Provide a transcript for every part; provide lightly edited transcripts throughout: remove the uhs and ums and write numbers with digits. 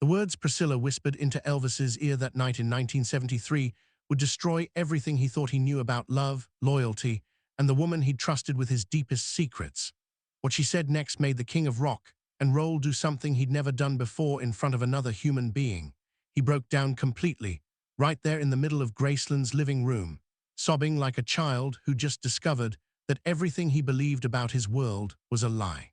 The words Priscilla whispered into Elvis's ear that night in 1973 would destroy everything he thought he knew about love, loyalty, and the woman he'd trusted with his deepest secrets. What she said next made the king of rock and roll do something he'd never done before in front of another human being. He broke down completely, right there in the middle of Graceland's living room, sobbing like a child who just discovered that everything he believed about his world was a lie.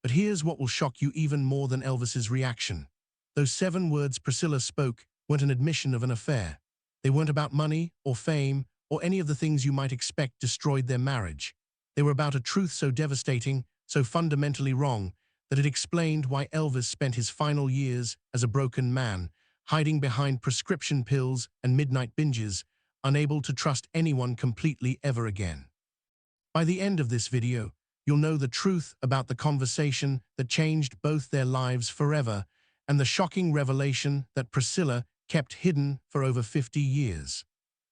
But here's what will shock you even more than Elvis's reaction. Those 7 words Priscilla spoke weren't an admission of an affair. They weren't about money or fame or any of the things you might expect destroyed their marriage. They were about a truth so devastating, so fundamentally wrong, that it explained why Elvis spent his final years as a broken man, hiding behind prescription pills and midnight binges, unable to trust anyone completely ever again. By the end of this video, you'll know the truth about the conversation that changed both their lives forever and the shocking revelation that Priscilla kept hidden for over 50 years.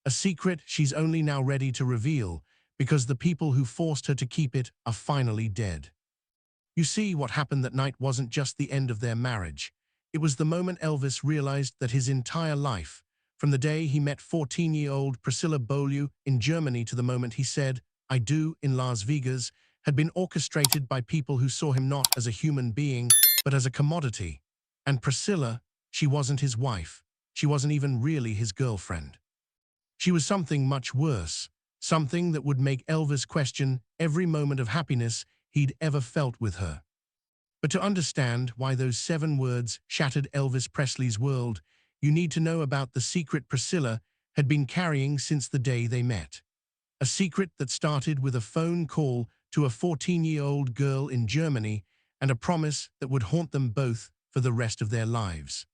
A secret she's only now ready to reveal because the people who forced her to keep it are finally dead. You see, what happened that night wasn't just the end of their marriage. It was the moment Elvis realized that his entire life, from the day he met 14-year-old Priscilla Beaulieu in Germany to the moment he said, "I do," in Las Vegas, had been orchestrated by people who saw him not as a human being, but as a commodity. And Priscilla, she wasn't his wife. She wasn't even really his girlfriend. She was something much worse, something that would make Elvis question every moment of happiness he'd ever felt with her. But to understand why those 7 words shattered Elvis Presley's world, you need to know about the secret Priscilla had been carrying since the day they met. A secret that started with a phone call to a 14-year-old girl in Germany and a promise that would haunt them both for the rest of their lives.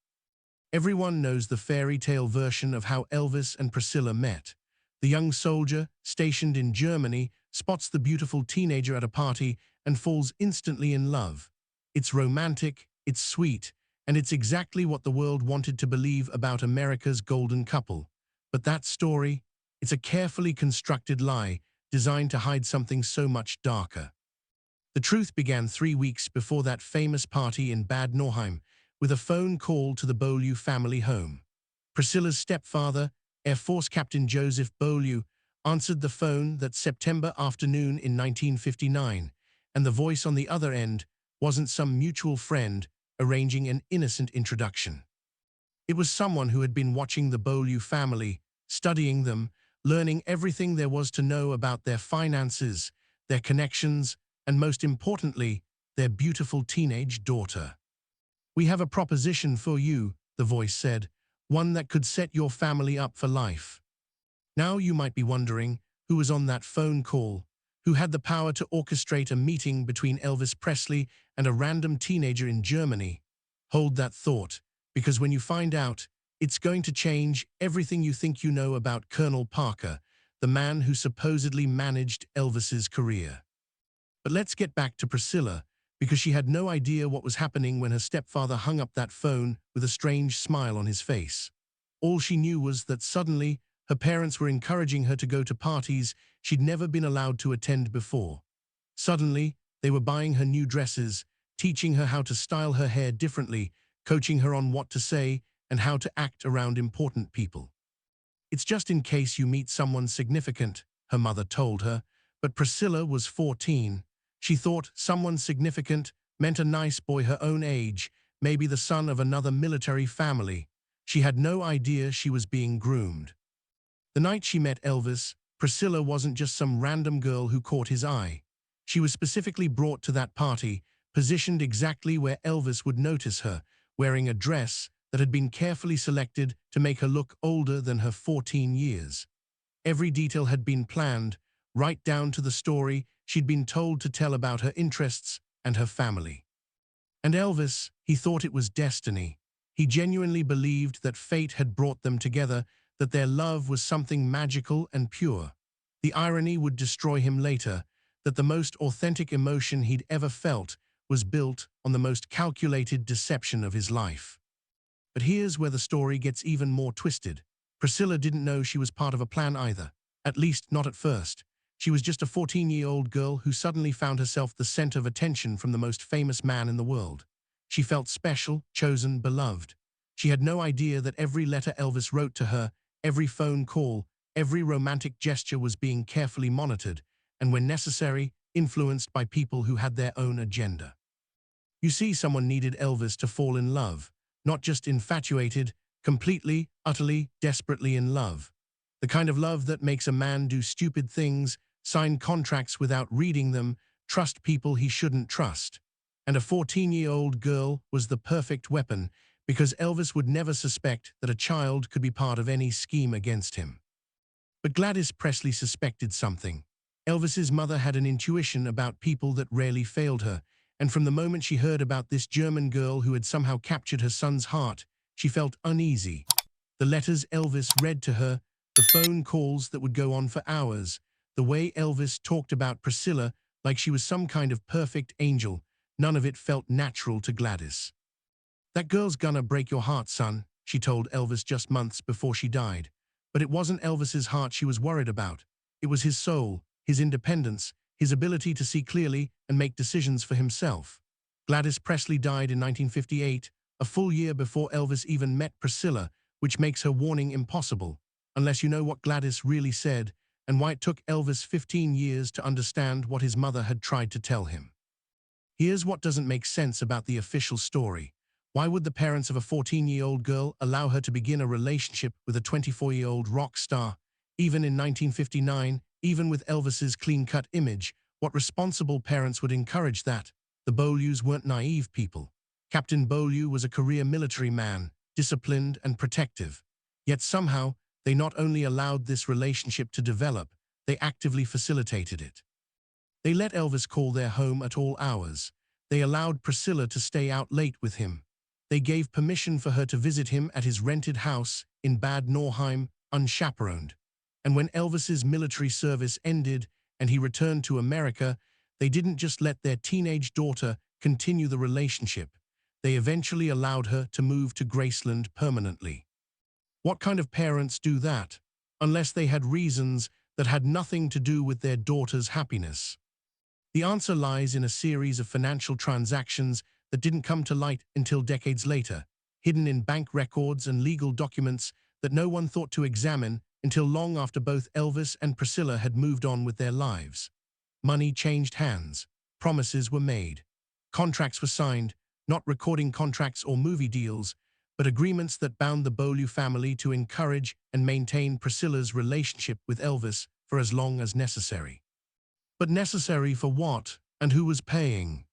Everyone knows the fairy tale version of how Elvis and Priscilla met. The young soldier, stationed in Germany, spots the beautiful teenager at a party and falls instantly in love. It's romantic, it's sweet, and it's exactly what the world wanted to believe about America's golden couple. But that story, it's a carefully constructed lie designed to hide something so much darker. The truth began 3 weeks before that famous party in Bad Nauheim, with a phone call to the Beaulieu family home. Priscilla's stepfather, Air Force Captain Joseph Beaulieu, answered the phone that September afternoon in 1959, and the voice on the other end wasn't some mutual friend arranging an innocent introduction. It was someone who had been watching the Beaulieu family, studying them, learning everything there was to know about their finances, their connections, and most importantly, their beautiful teenage daughter. "We have a proposition for you," the voice said, "one that could set your family up for life." Now you might be wondering who was on that phone call, who had the power to orchestrate a meeting between Elvis Presley and a random teenager in Germany. Hold that thought, because when you find out, it's going to change everything you think you know about Colonel Parker, the man who supposedly managed Elvis's career. But let's get back to Priscilla, because she had no idea what was happening when her stepfather hung up that phone with a strange smile on his face. All she knew was that suddenly, her parents were encouraging her to go to parties she'd never been allowed to attend before. Suddenly, they were buying her new dresses, teaching her how to style her hair differently, coaching her on what to say and how to act around important people. "It's just in case you meet someone significant," her mother told her, but Priscilla was 14. She thought someone significant meant a nice boy her own age, maybe the son of another military family. She had no idea she was being groomed. The night she met Elvis, Priscilla wasn't just some random girl who caught his eye. She was specifically brought to that party, positioned exactly where Elvis would notice her, wearing a dress that had been carefully selected to make her look older than her 14 years. Every detail had been planned, right down to the story she'd been told to tell about her interests and her family. And Elvis, he thought it was destiny. He genuinely believed that fate had brought them together, that their love was something magical and pure. The irony would destroy him later, that the most authentic emotion he'd ever felt was built on the most calculated deception of his life. But here's where the story gets even more twisted. Priscilla didn't know she was part of a plan either, at least not at first. She was just a 14-year-old girl who suddenly found herself the center of attention from the most famous man in the world. She felt special, chosen, beloved. She had no idea that every letter Elvis wrote to her, every phone call, every romantic gesture was being carefully monitored, and when necessary, influenced by people who had their own agenda. You see, someone needed Elvis to fall in love, not just infatuated, completely, utterly, desperately in love. The kind of love that makes a man do stupid things, sign contracts without reading them, trust people he shouldn't trust. And a 14-year-old girl was the perfect weapon, because Elvis would never suspect that a child could be part of any scheme against him. But Gladys Presley suspected something. Elvis's mother had an intuition about people that rarely failed her, and from the moment she heard about this German girl who had somehow captured her son's heart, she felt uneasy. The letters Elvis read to her, the phone calls that would go on for hours, the way Elvis talked about Priscilla like she was some kind of perfect angel, none of it felt natural to Gladys. "That girl's gonna break your heart, son," she told Elvis just months before she died. But it wasn't Elvis's heart she was worried about. It was his soul, his independence, his ability to see clearly and make decisions for himself. Gladys Presley died in 1958, a full year before Elvis even met Priscilla, which makes her warning impossible, unless you know what Gladys really said and why it took Elvis 15 years to understand what his mother had tried to tell him. Here's what doesn't make sense about the official story. Why would the parents of a 14-year-old girl allow her to begin a relationship with a 24-year-old rock star? Even in 1959, even with Elvis's clean-cut image, what responsible parents would encourage that? The Beaulieus weren't naive people. Captain Beaulieu was a career military man, disciplined and protective. Yet somehow, they not only allowed this relationship to develop, they actively facilitated it. They let Elvis call their home at all hours. They allowed Priscilla to stay out late with him. They gave permission for her to visit him at his rented house in Bad Nauheim, unchaperoned. And when Elvis's military service ended and he returned to America, they didn't just let their teenage daughter continue the relationship. They eventually allowed her to move to Graceland permanently. What kind of parents do that, unless they had reasons that had nothing to do with their daughter's happiness? The answer lies in a series of financial transactions that didn't come to light until decades later, hidden in bank records and legal documents that no one thought to examine until long after both Elvis and Priscilla had moved on with their lives. Money changed hands, promises were made, contracts were signed, not recording contracts or movie deals, but agreements that bound the Beaulieu family to encourage and maintain Priscilla's relationship with Elvis for as long as necessary. But necessary for what, and who was paying?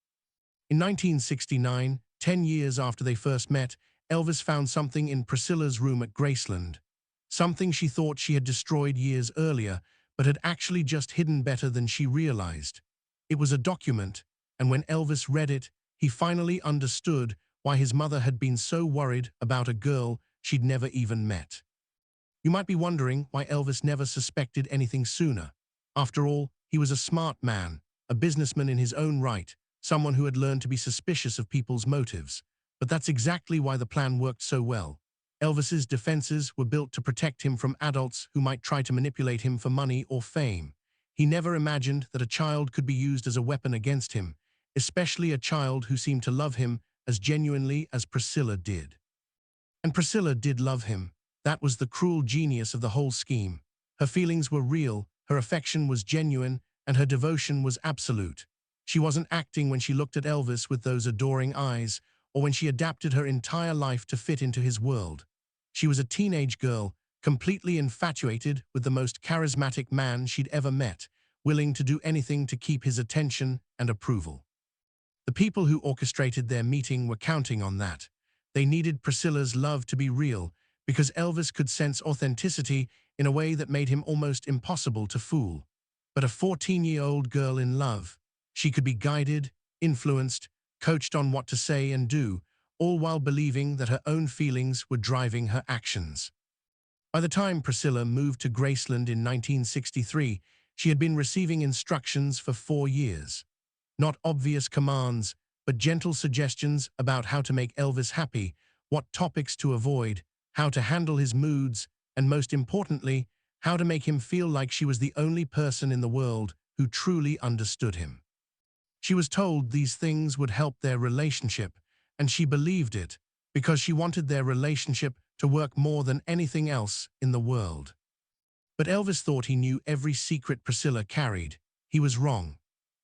In 1969, 10 years after they first met, Elvis found something in Priscilla's room at Graceland. Something she thought she had destroyed years earlier, but had actually just hidden better than she realized. It was a document, and when Elvis read it, he finally understood why his mother had been so worried about a girl she'd never even met. You might be wondering why Elvis never suspected anything sooner. After all, he was a smart man, a businessman in his own right, someone who had learned to be suspicious of people's motives. But that's exactly why the plan worked so well. Elvis's defenses were built to protect him from adults who might try to manipulate him for money or fame. He never imagined that a child could be used as a weapon against him, especially a child who seemed to love him as genuinely as Priscilla did. And Priscilla did love him. That was the cruel genius of the whole scheme. Her feelings were real, her affection was genuine, and her devotion was absolute. She wasn't acting when she looked at Elvis with those adoring eyes, or when she adapted her entire life to fit into his world. She was a teenage girl, completely infatuated with the most charismatic man she'd ever met, willing to do anything to keep his attention and approval. The people who orchestrated their meeting were counting on that. They needed Priscilla's love to be real, because Elvis could sense authenticity in a way that made him almost impossible to fool. But a 14-year-old girl in love, she could be guided, influenced, coached on what to say and do, all while believing that her own feelings were driving her actions. By the time Priscilla moved to Graceland in 1963, she had been receiving instructions for 4 years. Not obvious commands, but gentle suggestions about how to make Elvis happy, what topics to avoid, how to handle his moods, and most importantly, how to make him feel like she was the only person in the world who truly understood him. She was told these things would help their relationship, and she believed it because she wanted their relationship to work more than anything else in the world. But Elvis thought he knew every secret Priscilla carried. He was wrong.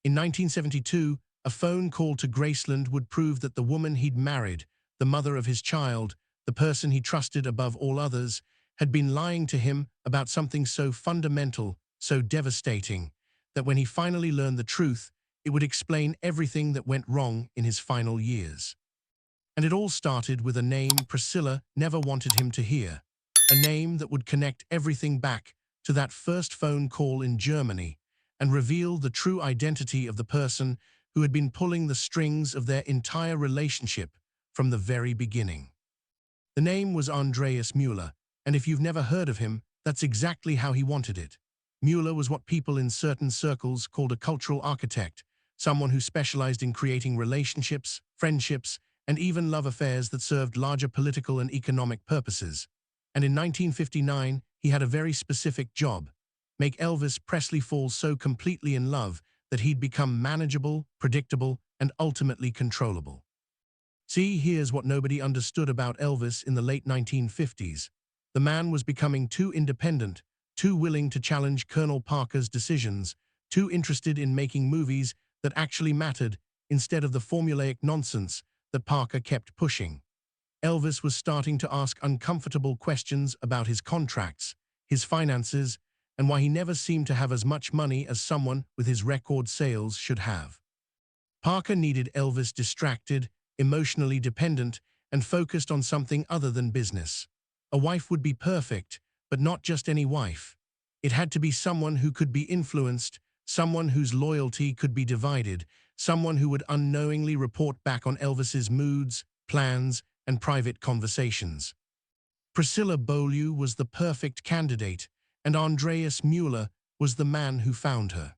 In 1972, a phone call to Graceland would prove that the woman he'd married, the mother of his child, the person he trusted above all others, had been lying to him about something so fundamental, so devastating, that when he finally learned the truth, it would explain everything that went wrong in his final years. And it all started with a name Priscilla never wanted him to hear, a name that would connect everything back to that first phone call in Germany and reveal the true identity of the person who had been pulling the strings of their entire relationship from the very beginning. The name was Andreas Mueller, and if you've never heard of him, that's exactly how he wanted it. Mueller was what people in certain circles called a cultural architect, someone who specialized in creating relationships, friendships, and even love affairs that served larger political and economic purposes. And in 1959, he had a very specific job: make Elvis Presley fall so completely in love that he'd become manageable, predictable, and ultimately controllable. See, here's what nobody understood about Elvis in the late 1950s. The man was becoming too independent, too willing to challenge Colonel Parker's decisions, too interested in making movies that actually mattered instead of the formulaic nonsense that Parker kept pushing. Elvis was starting to ask uncomfortable questions about his contracts, his finances, and why he never seemed to have as much money as someone with his record sales should have. Parker needed Elvis distracted, emotionally dependent, and focused on something other than business. A wife would be perfect, but not just any wife. It had to be someone who could be influenced, someone whose loyalty could be divided, someone who would unknowingly report back on Elvis's moods, plans, and private conversations. Priscilla Beaulieu was the perfect candidate, and Andreas Mueller was the man who found her.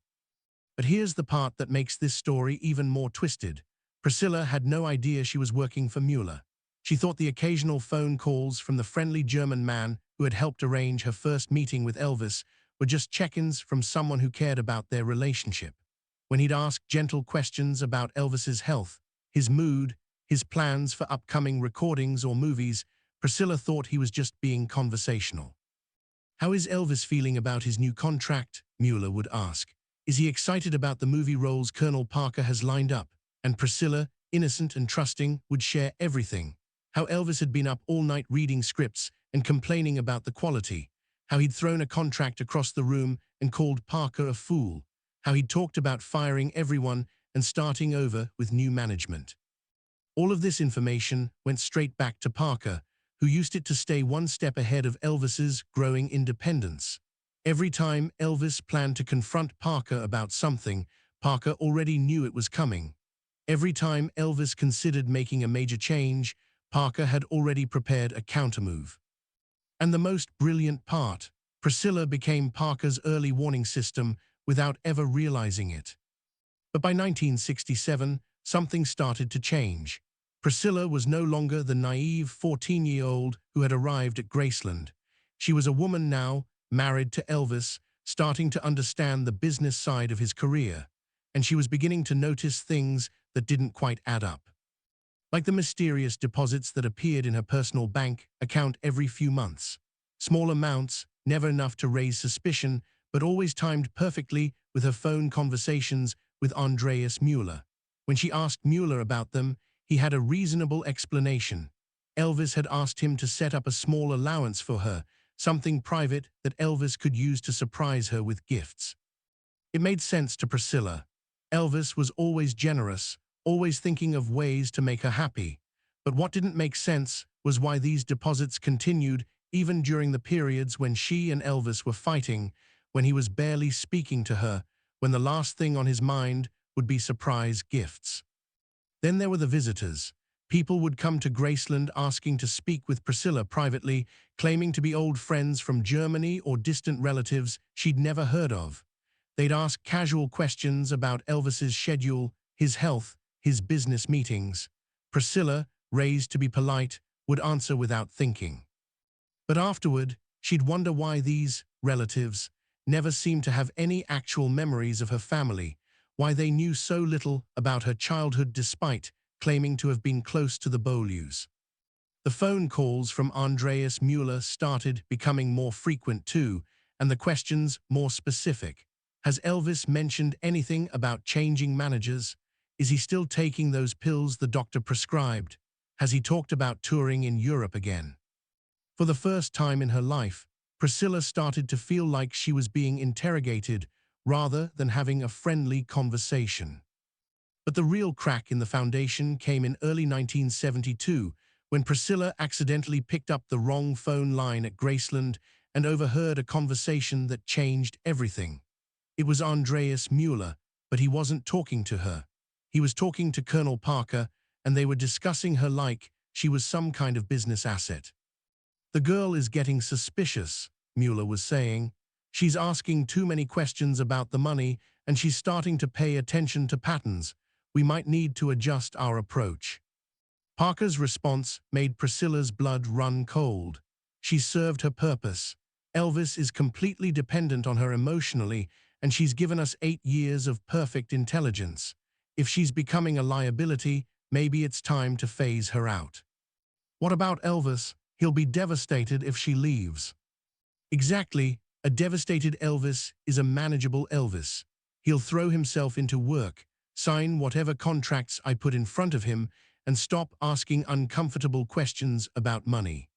But here's the part that makes this story even more twisted. Priscilla had no idea she was working for Mueller. She thought the occasional phone calls from the friendly German man who had helped arrange her first meeting with Elvis were just check-ins from someone who cared about their relationship. When he'd ask gentle questions about Elvis's health, his mood, his plans for upcoming recordings or movies, Priscilla thought he was just being conversational. "How is Elvis feeling about his new contract?" Mueller would ask. "Is he excited about the movie roles Colonel Parker has lined up?" And Priscilla, innocent and trusting, would share everything. How Elvis had been up all night reading scripts and complaining about the quality. How he'd thrown a contract across the room and called Parker a fool. How he'd talked about firing everyone and starting over with new management. All of this information went straight back to Parker, who used it to stay one step ahead of Elvis's growing independence. Every time Elvis planned to confront Parker about something, Parker already knew it was coming. Every time Elvis considered making a major change, Parker had already prepared a countermove. And the most brilliant part, Priscilla became Parker's early warning system without ever realizing it. But by 1967, something started to change. Priscilla was no longer the naive 14-year-old who had arrived at Graceland. She was a woman now, married to Elvis, starting to understand the business side of his career. And she was beginning to notice things that didn't quite add up. Like the mysterious deposits that appeared in her personal bank account every few months. Small amounts, never enough to raise suspicion, but always timed perfectly with her phone conversations with Andreas Mueller. When she asked Mueller about them, he had a reasonable explanation. Elvis had asked him to set up a small allowance for her, something private that Elvis could use to surprise her with gifts. It made sense to Priscilla. Elvis was always generous, always thinking of ways to make her happy. But what didn't make sense was why these deposits continued even during the periods when she and Elvis were fighting, when he was barely speaking to her, when the last thing on his mind would be surprise gifts. Then there were the visitors. People would come to Graceland asking to speak with Priscilla privately, claiming to be old friends from Germany or distant relatives she'd never heard of. They'd ask casual questions about Elvis's schedule, his health, his business meetings. Priscilla, raised to be polite, would answer without thinking. But afterward, she'd wonder why these relatives never seemed to have any actual memories of her family, why they knew so little about her childhood despite claiming to have been close to the Beaulieus. The phone calls from Andreas Mueller started becoming more frequent too, and the questions more specific. Has Elvis mentioned anything about changing managers? Is he still taking those pills the doctor prescribed? Has he talked about touring in Europe again? For the first time in her life, Priscilla started to feel like she was being interrogated rather than having a friendly conversation. But the real crack in the foundation came in early 1972 when Priscilla accidentally picked up the wrong phone line at Graceland and overheard a conversation that changed everything. It was Andreas Mueller, but he wasn't talking to her. He was talking to Colonel Parker, and they were discussing her like she was some kind of business asset. "The girl is getting suspicious," Mueller was saying. "She's asking too many questions about the money, and she's starting to pay attention to patterns. We might need to adjust our approach." Parker's response made Priscilla's blood run cold. She served her purpose. Elvis is completely dependent on her emotionally, and she's given us 8 years of perfect intelligence. If she's becoming a liability, maybe it's time to phase her out. "What about Elvis? He'll be devastated if she leaves." Exactly. A devastated Elvis is a manageable Elvis. He'll throw himself into work, sign whatever contracts I put in front of him, and stop asking uncomfortable questions about money.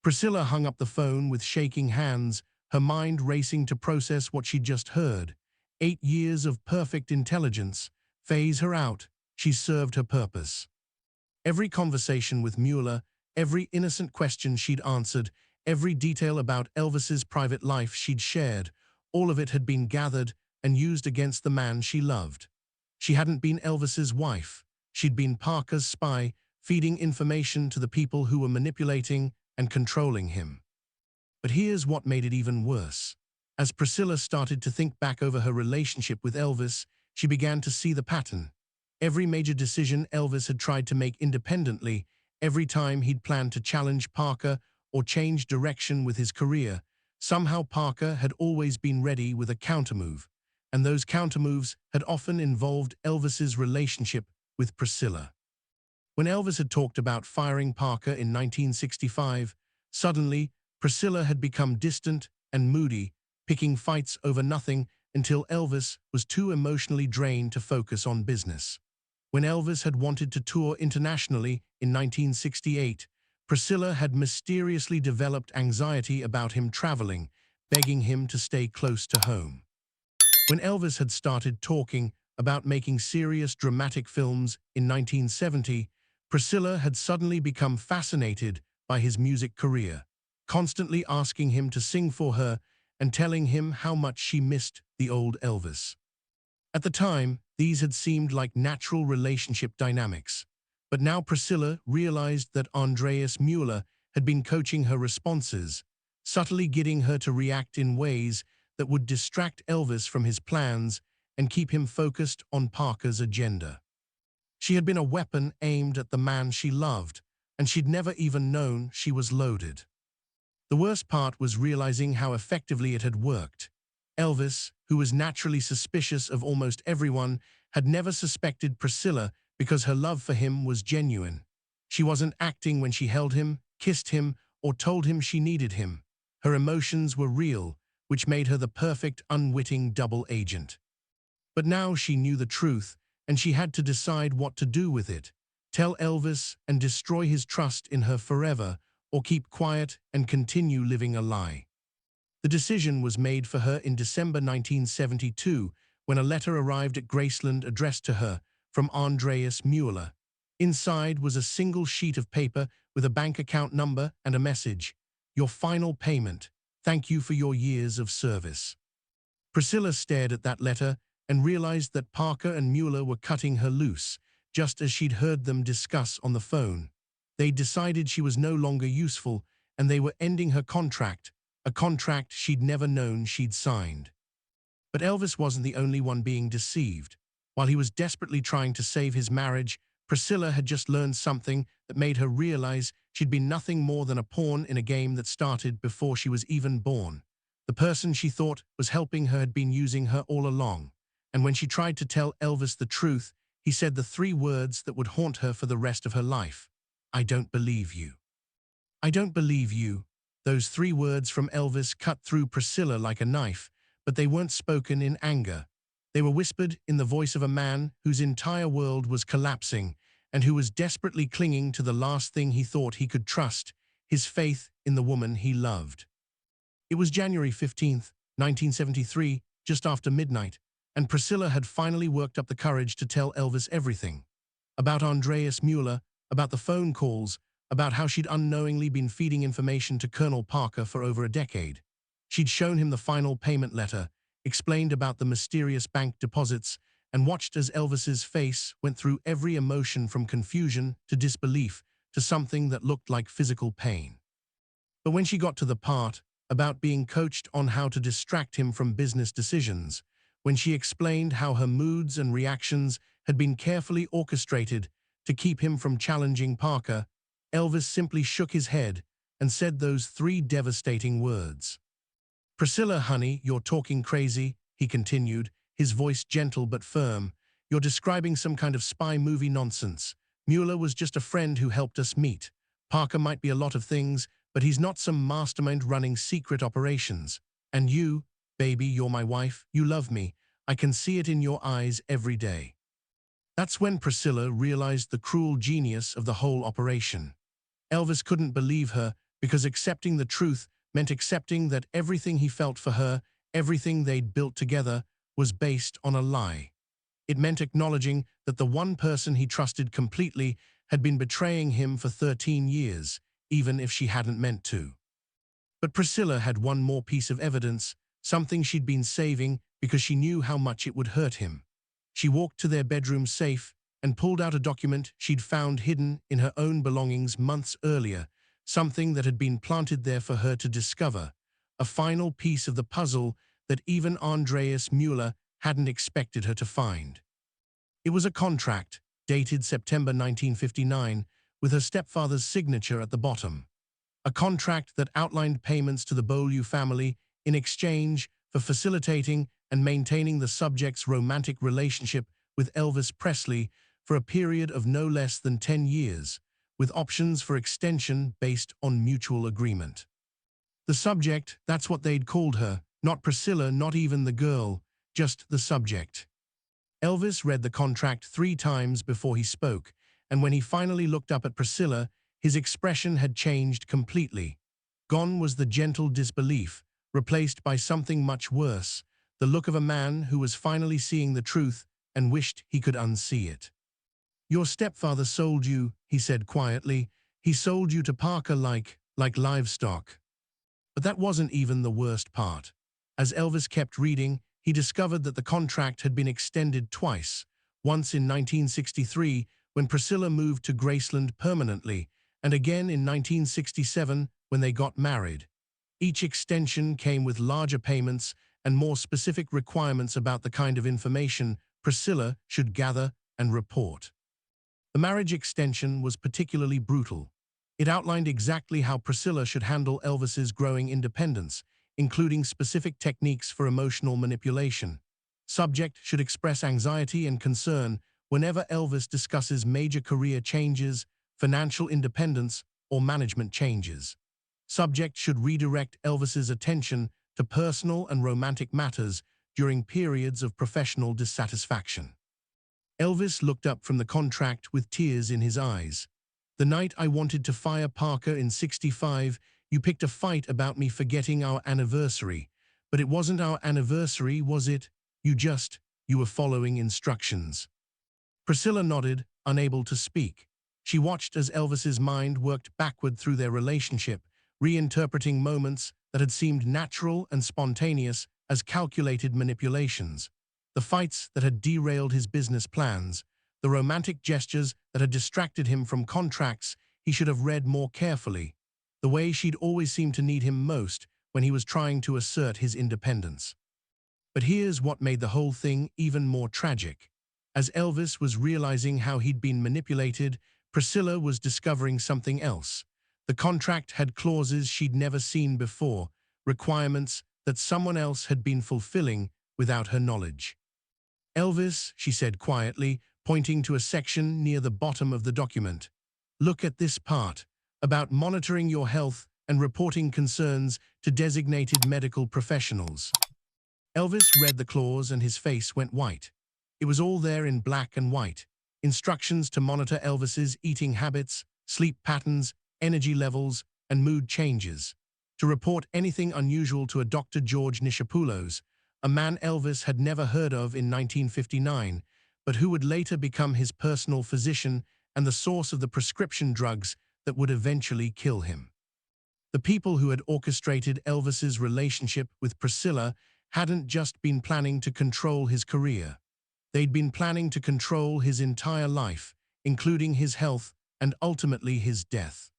Priscilla hung up the phone with shaking hands, her mind racing to process what she'd just heard. 8 years of perfect intelligence. Phase her out. She served her purpose. Every conversation with Mueller, every innocent question she'd answered, every detail about Elvis's private life she'd shared, all of it had been gathered and used against the man she loved. She hadn't been Elvis's wife. She'd been Parker's spy, feeding information to the people who were manipulating and controlling him. But here's what made it even worse. As Priscilla started to think back over her relationship with Elvis, she began to see the pattern. Every major decision Elvis had tried to make independently, every time he'd planned to challenge Parker or change direction with his career, somehow Parker had always been ready with a countermove, and those countermoves had often involved Elvis's relationship with Priscilla. When Elvis had talked about firing Parker in 1965, suddenly Priscilla had become distant and moody, picking fights over nothing until Elvis was too emotionally drained to focus on business. When Elvis had wanted to tour internationally in 1968, Priscilla had mysteriously developed anxiety about him traveling, begging him to stay close to home. When Elvis had started talking about making serious dramatic films in 1970, Priscilla had suddenly become fascinated by his music career, constantly asking him to sing for her and telling him how much she missed the old Elvis. At the time, these had seemed like natural relationship dynamics, but now Priscilla realized that Andreas Mueller had been coaching her responses, subtly getting her to react in ways that would distract Elvis from his plans and keep him focused on Parker's agenda. She had been a weapon aimed at the man she loved, and she'd never even known she was loaded. The worst part was realizing how effectively it had worked. Elvis, who was naturally suspicious of almost everyone, had never suspected Priscilla because her love for him was genuine. She wasn't acting when she held him, kissed him, or told him she needed him. Her emotions were real, which made her the perfect unwitting double agent. But now she knew the truth, and she had to decide what to do with it. Tell Elvis and destroy his trust in her forever, or keep quiet and continue living a lie. The decision was made for her in December 1972 when a letter arrived at Graceland addressed to her from Andreas Mueller. Inside was a single sheet of paper with a bank account number and a message: "Your final payment. Thank you for your years of service." Priscilla stared at that letter and realized that Parker and Mueller were cutting her loose, just as she'd heard them discuss on the phone. They decided she was no longer useful, and they were ending her contract, a contract she'd never known she'd signed. But Elvis wasn't the only one being deceived. While he was desperately trying to save his marriage, Priscilla had just learned something that made her realize she'd been nothing more than a pawn in a game that started before she was even born. The person she thought was helping her had been using her all along, and when she tried to tell Elvis the truth, he said the three words that would haunt her for the rest of her life. "I don't believe you. I don't believe you." Those three words from Elvis cut through Priscilla like a knife, but they weren't spoken in anger. They were whispered in the voice of a man whose entire world was collapsing and who was desperately clinging to the last thing he thought he could trust, his faith in the woman he loved. It was January 15th, 1973, just after midnight, and Priscilla had finally worked up the courage to tell Elvis everything. About Andreas Mueller, about the phone calls, about how she'd unknowingly been feeding information to Colonel Parker for over a decade. She'd shown him the final payment letter, explained about the mysterious bank deposits, and watched as Elvis's face went through every emotion from confusion to disbelief to something that looked like physical pain. But when she got to the part about being coached on how to distract him from business decisions, when she explained how her moods and reactions had been carefully orchestrated to keep him from challenging Parker, Elvis simply shook his head and said those three devastating words. "Priscilla, honey, you're talking crazy," he continued, his voice gentle but firm. "You're describing some kind of spy movie nonsense. Mueller was just a friend who helped us meet. Parker might be a lot of things, but he's not some mastermind running secret operations. And you, baby, you're my wife, you love me. I can see it in your eyes every day." That's when Priscilla realized the cruel genius of the whole operation. Elvis couldn't believe her because accepting the truth meant accepting that everything he felt for her, everything they'd built together, was based on a lie. It meant acknowledging that the one person he trusted completely had been betraying him for 13 years, even if she hadn't meant to. But Priscilla had one more piece of evidence, something she'd been saving because she knew how much it would hurt him. She walked to their bedroom safe and pulled out a document she'd found hidden in her own belongings months earlier, something that had been planted there for her to discover, a final piece of the puzzle that even Andreas Mueller hadn't expected her to find. It was a contract, dated September 1959, with her stepfather's signature at the bottom. A contract that outlined payments to the Beaulieu family in exchange for facilitating and maintaining the subject's romantic relationship with Elvis Presley for a period of no less than 10 years, with options for extension based on mutual agreement. The subject, that's what they'd called her, not Priscilla, not even the girl, just the subject. Elvis read the contract 3 times before he spoke, and when he finally looked up at Priscilla, his expression had changed completely. Gone was the gentle disbelief, replaced by something much worse, the look of a man who was finally seeing the truth and wished he could unsee it. "Your stepfather sold you," he said quietly. "He sold you to Parker like livestock." But that wasn't even the worst part. As Elvis kept reading, he discovered that the contract had been extended twice, once in 1963 when Priscilla moved to Graceland permanently, and again in 1967 when they got married. Each extension came with larger payments and more specific requirements about the kind of information Priscilla should gather and report. The marriage extension was particularly brutal. It outlined exactly how Priscilla should handle Elvis's growing independence, including specific techniques for emotional manipulation. Subject should express anxiety and concern whenever Elvis discusses major career changes, financial independence, or management changes. Subject should redirect Elvis's attention to personal and romantic matters during periods of professional dissatisfaction. Elvis looked up from the contract with tears in his eyes. "The night I wanted to fire Parker in '65, you picked a fight about me forgetting our anniversary. But it wasn't our anniversary, was it? You were following instructions." Priscilla nodded, unable to speak. She watched as Elvis's mind worked backward through their relationship, reinterpreting moments that had seemed natural and spontaneous as calculated manipulations. The fights that had derailed his business plans, the romantic gestures that had distracted him from contracts he should have read more carefully, the way she'd always seemed to need him most when he was trying to assert his independence. But here's what made the whole thing even more tragic. As Elvis was realizing how he'd been manipulated, Priscilla was discovering something else. The contract had clauses she'd never seen before, requirements that someone else had been fulfilling without her knowledge. "Elvis," she said quietly, pointing to a section near the bottom of the document. Look at this part, about monitoring your health and reporting concerns to designated medical professionals. Elvis read the clause and his face went white. It was all there in black and white. Instructions to monitor Elvis's eating habits, sleep patterns, energy levels, and mood changes. To report anything unusual to a Dr. George Nishapoulos, a man Elvis had never heard of in 1959, but who would later become his personal physician and the source of the prescription drugs that would eventually kill him. The people who had orchestrated Elvis's relationship with Priscilla hadn't just been planning to control his career. They'd been planning to control his entire life, including his health and ultimately his death.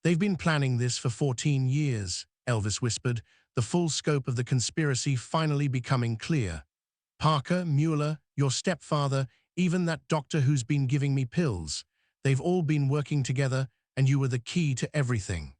"They've been planning this for 14 years, Elvis whispered, the full scope of the conspiracy finally becoming clear. "Parker, Mueller, your stepfather, even that doctor who's been giving me pills. They've all been working together, and you were the key to everything."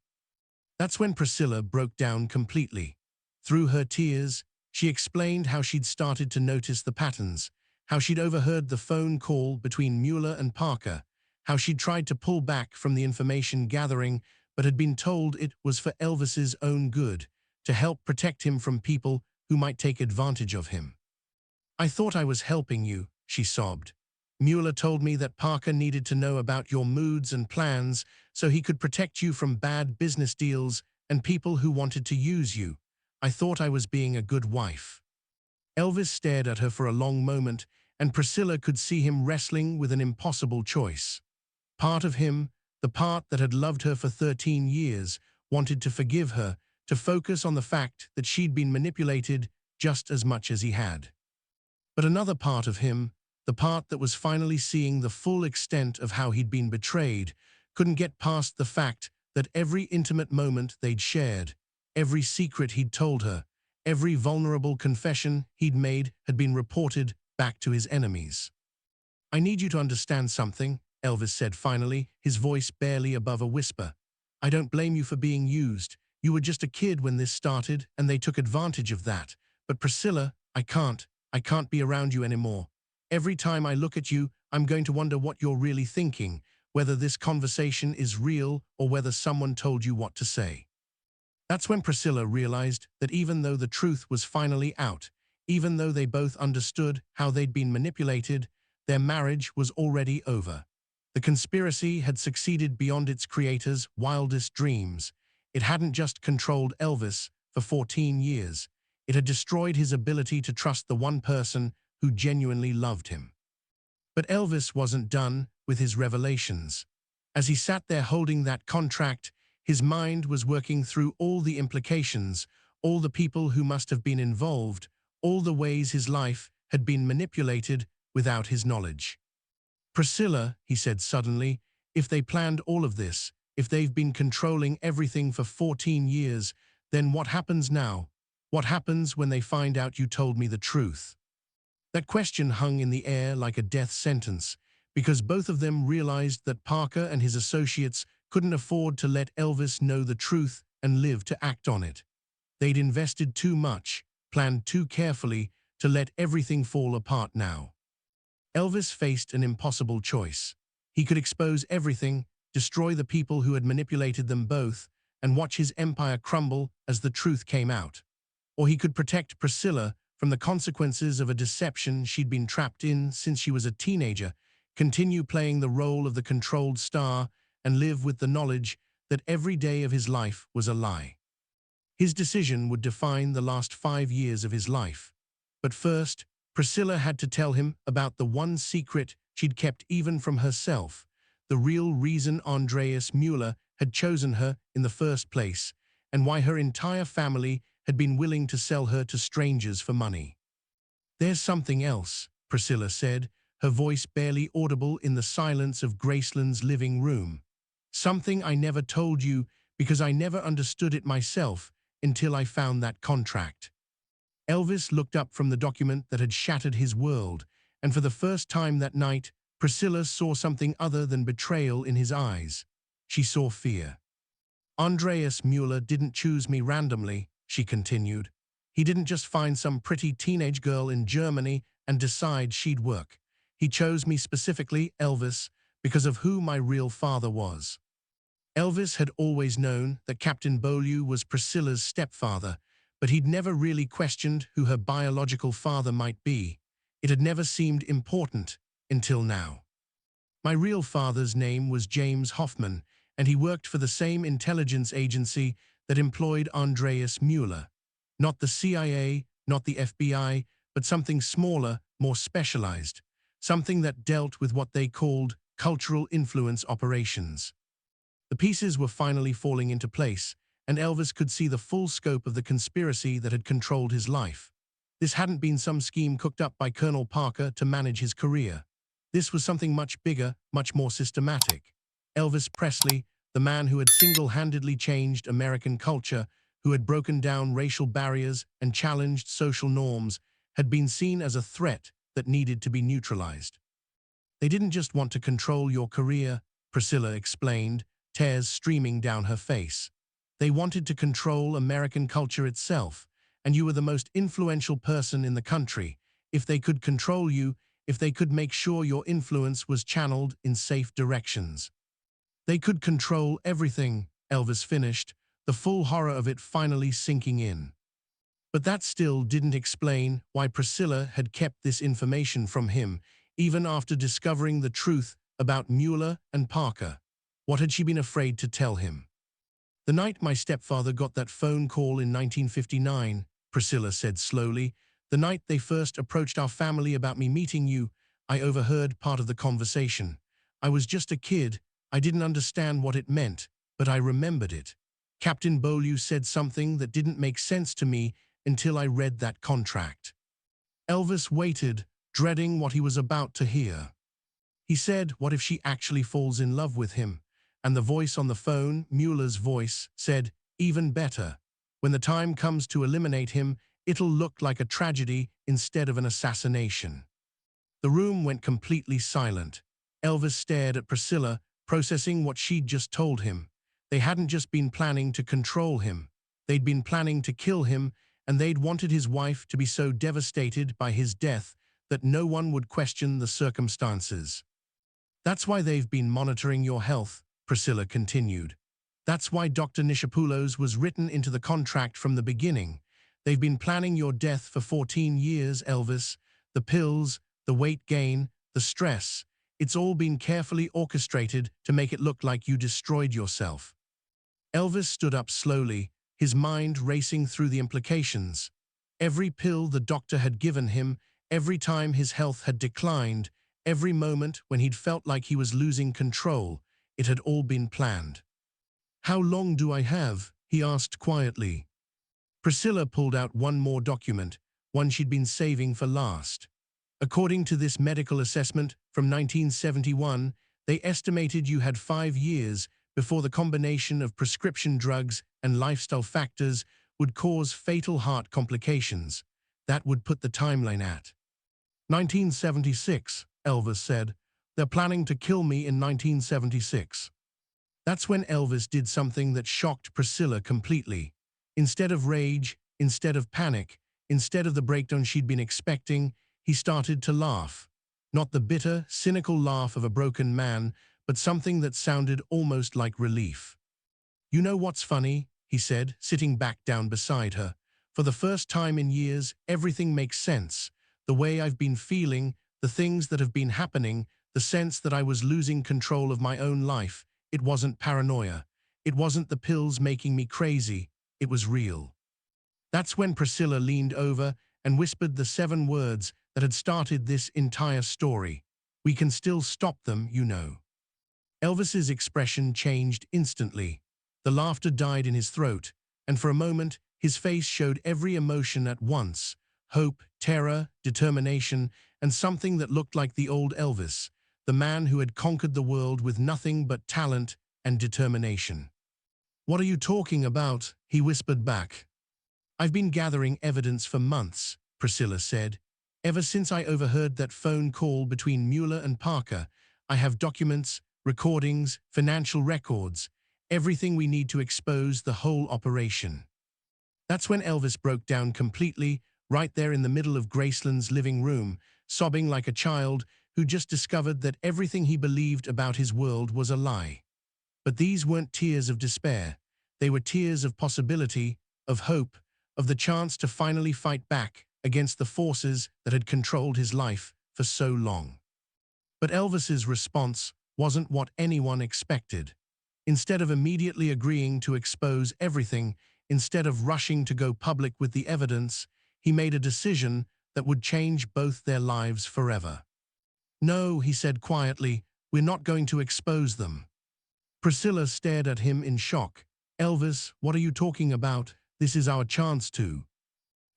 That's when Priscilla broke down completely. Through her tears, she explained how she'd started to notice the patterns, how she'd overheard the phone call between Mueller and Parker, how she'd tried to pull back from the information gathering but had been told it was for Elvis's own good, to help protect him from people who might take advantage of him. "I thought I was helping you," she sobbed. "Mueller told me that Parker needed to know about your moods and plans so he could protect you from bad business deals and people who wanted to use you. I thought I was being a good wife." Elvis stared at her for a long moment, and Priscilla could see him wrestling with an impossible choice. Part of him, the part that had loved her for 13 years, wanted to forgive her, to focus on the fact that she'd been manipulated just as much as he had. But another part of him, the part that was finally seeing the full extent of how he'd been betrayed, couldn't get past the fact that every intimate moment they'd shared, every secret he'd told her, every vulnerable confession he'd made had been reported back to his enemies. "I need you to understand something," Elvis said finally, his voice barely above a whisper. "I don't blame you for being used. You were just a kid when this started, and they took advantage of that. But Priscilla, I can't be around you anymore. Every time I look at you, I'm going to wonder what you're really thinking, whether this conversation is real or whether someone told you what to say." That's when Priscilla realized that even though the truth was finally out, even though they both understood how they'd been manipulated, their marriage was already over. The conspiracy had succeeded beyond its creator's wildest dreams. It hadn't just controlled Elvis for 14 years. It had destroyed his ability to trust the one person who genuinely loved him. But Elvis wasn't done with his revelations. As he sat there holding that contract, his mind was working through all the implications, all the people who must have been involved, all the ways his life had been manipulated without his knowledge. "Priscilla," he said suddenly, "if they planned all of this, if they've been controlling everything for 14 years, then what happens now? What happens when they find out you told me the truth?" That question hung in the air like a death sentence, because both of them realized that Parker and his associates couldn't afford to let Elvis know the truth and live to act on it. They'd invested too much, planned too carefully, to let everything fall apart now. Elvis faced an impossible choice. He could expose everything, destroy the people who had manipulated them both, and watch his empire crumble as the truth came out. Or he could protect Priscilla from the consequences of a deception she'd been trapped in since she was a teenager, continue playing the role of the controlled star, and live with the knowledge that every day of his life was a lie. His decision would define the last 5 years of his life. But first, Priscilla had to tell him about the one secret she'd kept even from herself, the real reason Andreas Mueller had chosen her in the first place, and why her entire family had been willing to sell her to strangers for money. "There's something else," Priscilla said, her voice barely audible in the silence of Graceland's living room. "Something I never told you because I never understood it myself until I found that contract." Elvis looked up from the document that had shattered his world, and for the first time that night, Priscilla saw something other than betrayal in his eyes. She saw fear. "Andreas Mueller didn't choose me randomly," she continued. "He didn't just find some pretty teenage girl in Germany and decide she'd work. He chose me specifically, Elvis, because of who my real father was. Elvis had always known that Captain Beaulieu was Priscilla's stepfather, but he'd never really questioned who her biological father might be. It had never seemed important until now. My real father's name was James Hoffman, and he worked for the same intelligence agency that employed Andreas Mueller. Not the CIA, not the FBI, but something smaller, more specialized. Something that dealt with what they called cultural influence operations. The pieces were finally falling into place, and Elvis could see the full scope of the conspiracy that had controlled his life. This hadn't been some scheme cooked up by Colonel Parker to manage his career. This was something much bigger, much more systematic. Elvis Presley, the man who had single-handedly changed American culture, who had broken down racial barriers and challenged social norms, had been seen as a threat that needed to be neutralized. They didn't just want to control your career, Priscilla explained, tears streaming down her face. They wanted to control American culture itself, and you were the most influential person in the country. If they could control you, if they could make sure your influence was channeled in safe directions. They could control everything, Elvis finished, the full horror of it finally sinking in. But that still didn't explain why Priscilla had kept this information from him, even after discovering the truth about Mueller and Parker. What had she been afraid to tell him? The night my stepfather got that phone call in 1959, Priscilla said slowly, the night they first approached our family about me meeting you, I overheard part of the conversation. I was just a kid. I didn't understand what it meant, but I remembered it. Captain Beaulieu said something that didn't make sense to me until I read that contract. Elvis waited, dreading what he was about to hear. He said, what if she actually falls in love with him? And the voice on the phone, Mueller's voice, said, even better. When the time comes to eliminate him, it'll look like a tragedy instead of an assassination. The room went completely silent. Elvis stared at Priscilla, processing what she'd just told him. They hadn't just been planning to control him. They'd been planning to kill him, and they'd wanted his wife to be so devastated by his death that no one would question the circumstances. That's why they've been monitoring your health, Priscilla continued. That's why Dr. Nishapoulos was written into the contract from the beginning. They've been planning your death for 14 years, Elvis. The pills, the weight gain, the stress. It's all been carefully orchestrated to make it look like you destroyed yourself. Elvis stood up slowly, his mind racing through the implications. Every pill the doctor had given him, every time his health had declined, every moment when he'd felt like he was losing control, it had all been planned. How long do I have? He asked quietly. Priscilla pulled out one more document, one she'd been saving for last. According to this medical assessment from 1971, they estimated you had 5 years before the combination of prescription drugs and lifestyle factors would cause fatal heart complications. That would put the timeline at 1976, Elvis said. They're planning to kill me in 1976. That's when Elvis did something that shocked Priscilla completely. Instead of rage, instead of panic, instead of the breakdown she'd been expecting, he started to laugh. Not the bitter, cynical laugh of a broken man, but something that sounded almost like relief. You know what's funny? He said, sitting back down beside her. For the first time in years, everything makes sense. The way I've been feeling, the things that have been happening, the sense that I was losing control of my own life. It wasn't paranoia. It wasn't the pills making me crazy. It was real. That's when Priscilla leaned over and whispered the 7 words that had started this entire story. We can still stop them, you know. Elvis's expression changed instantly. The laughter died in his throat, and for a moment, his face showed every emotion at once: hope, terror, determination, and something that looked like the old Elvis, the man who had conquered the world with nothing but talent and determination. What are you talking about? He whispered back. I've been gathering evidence for months, Priscilla said. Ever since I overheard that phone call between Mueller and Parker, I have documents, recordings, financial records, everything we need to expose the whole operation. That's when Elvis broke down completely, right there in the middle of Graceland's living room, sobbing like a child, who just discovered that everything he believed about his world was a lie. But these weren't tears of despair. They were tears of possibility, of hope, of the chance to finally fight back against the forces that had controlled his life for so long. But Elvis's response wasn't what anyone expected. Instead of immediately agreeing to expose everything, instead of rushing to go public with the evidence, he made a decision that would change both their lives forever. "No," he said quietly, "we're not going to expose them." Priscilla stared at him in shock. "Elvis, what are you talking about? This is our chance to."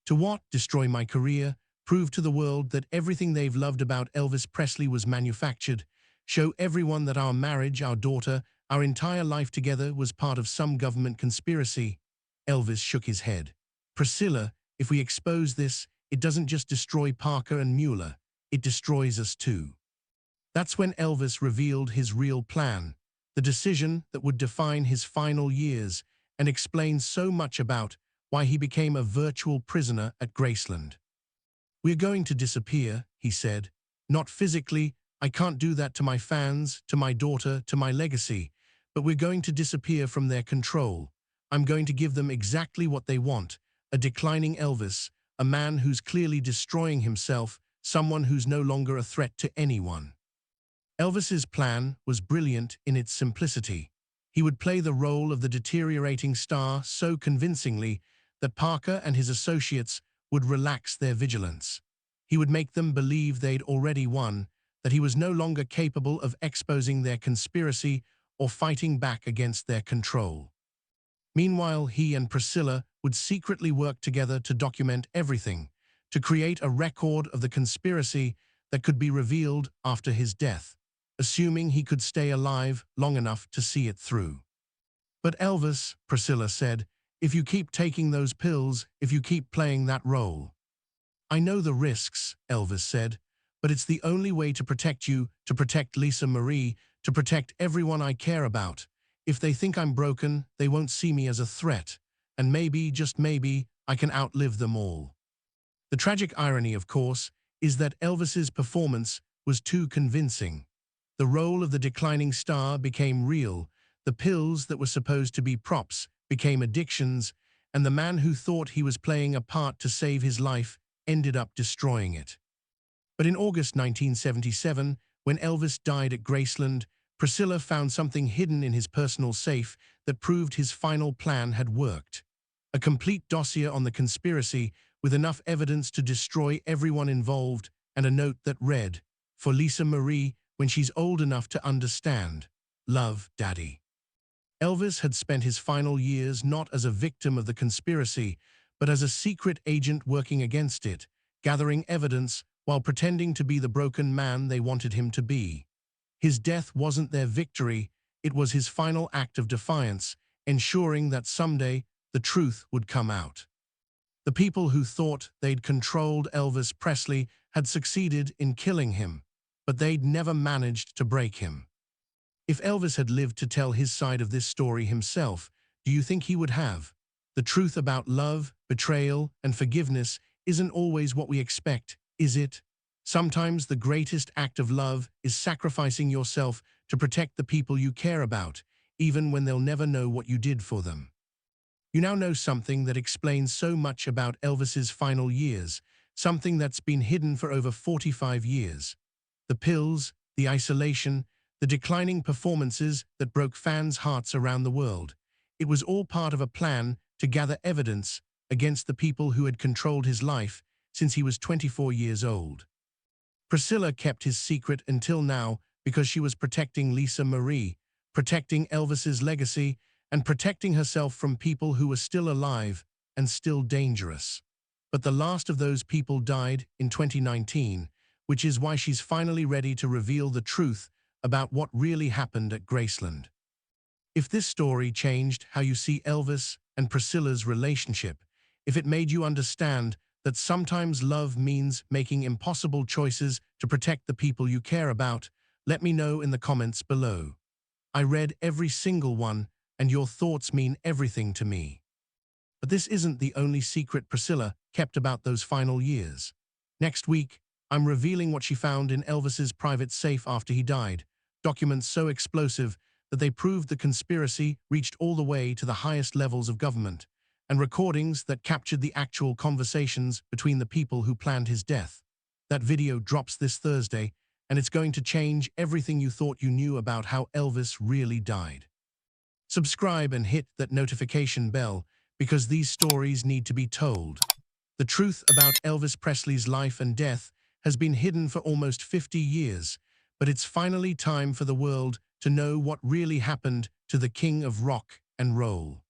"To what? Destroy my career? Prove to the world that everything they've loved about Elvis Presley was manufactured? Show everyone that our marriage, our daughter, our entire life together was part of some government conspiracy?" Elvis shook his head. "Priscilla, if we expose this, it doesn't just destroy Parker and Mueller, it destroys us too." That's when Elvis revealed his real plan, the decision that would define his final years and explain so much about why he became a virtual prisoner at Graceland. "We're going to disappear," he said. "Not physically, I can't do that to my fans, to my daughter, to my legacy, but we're going to disappear from their control. I'm going to give them exactly what they want, a declining Elvis, a man who's clearly destroying himself, someone who's no longer a threat to anyone." Elvis's plan was brilliant in its simplicity. He would play the role of the deteriorating star so convincingly that Parker and his associates would relax their vigilance. He would make them believe they'd already won, that he was no longer capable of exposing their conspiracy or fighting back against their control. Meanwhile, he and Priscilla would secretly work together to document everything, to create a record of the conspiracy that could be revealed after his death, assuming he could stay alive long enough to see it through. "But Elvis," Priscilla said, "if you keep taking those pills, if you keep playing that role." "I know the risks," Elvis said, "but it's the only way to protect you, to protect Lisa Marie, to protect everyone I care about. If they think I'm broken, they won't see me as a threat, and maybe, just maybe, I can outlive them all." The tragic irony, of course, is that Elvis's performance was too convincing. The role of the declining star became real, the pills that were supposed to be props became addictions, and the man who thought he was playing a part to save his life ended up destroying it. But in August 1977, when Elvis died at Graceland, Priscilla found something hidden in his personal safe that proved his final plan had worked. A complete dossier on the conspiracy with enough evidence to destroy everyone involved, and a note that read, "For Lisa Marie, when she's old enough to understand. Love, Daddy." Elvis had spent his final years not as a victim of the conspiracy, but as a secret agent working against it, gathering evidence while pretending to be the broken man they wanted him to be. His death wasn't their victory, it was his final act of defiance, ensuring that someday the truth would come out. The people who thought they'd controlled Elvis Presley had succeeded in killing him, but they'd never managed to break him. If Elvis had lived to tell his side of this story himself, do you think he would have? The truth about love, betrayal, and forgiveness isn't always what we expect, is it? Sometimes the greatest act of love is sacrificing yourself to protect the people you care about, even when they'll never know what you did for them. You now know something that explains so much about Elvis's final years, something that's been hidden for over 45 years. The pills, the isolation, the declining performances that broke fans' hearts around the world. It was all part of a plan to gather evidence against the people who had controlled his life since he was 24 years old. Priscilla kept his secret until now because she was protecting Lisa Marie, protecting Elvis's legacy, and protecting herself from people who were still alive and still dangerous. But the last of those people died in 2019, which is why she's finally ready to reveal the truth about what really happened at Graceland. If this story changed how you see Elvis and Priscilla's relationship, if it made you understand that sometimes love means making impossible choices to protect the people you care about, let me know in the comments below. I read every single one, and your thoughts mean everything to me. But this isn't the only secret Priscilla kept about those final years. Next week, I'm revealing what she found in Elvis's private safe after he died. Documents so explosive that they proved the conspiracy reached all the way to the highest levels of government, and recordings that captured the actual conversations between the people who planned his death. That video drops this Thursday, and it's going to change everything you thought you knew about how Elvis really died. Subscribe and hit that notification bell because these stories need to be told. The truth about Elvis Presley's life and death has been hidden for almost 50 years, but it's finally time for the world to know what really happened to the king of rock and roll.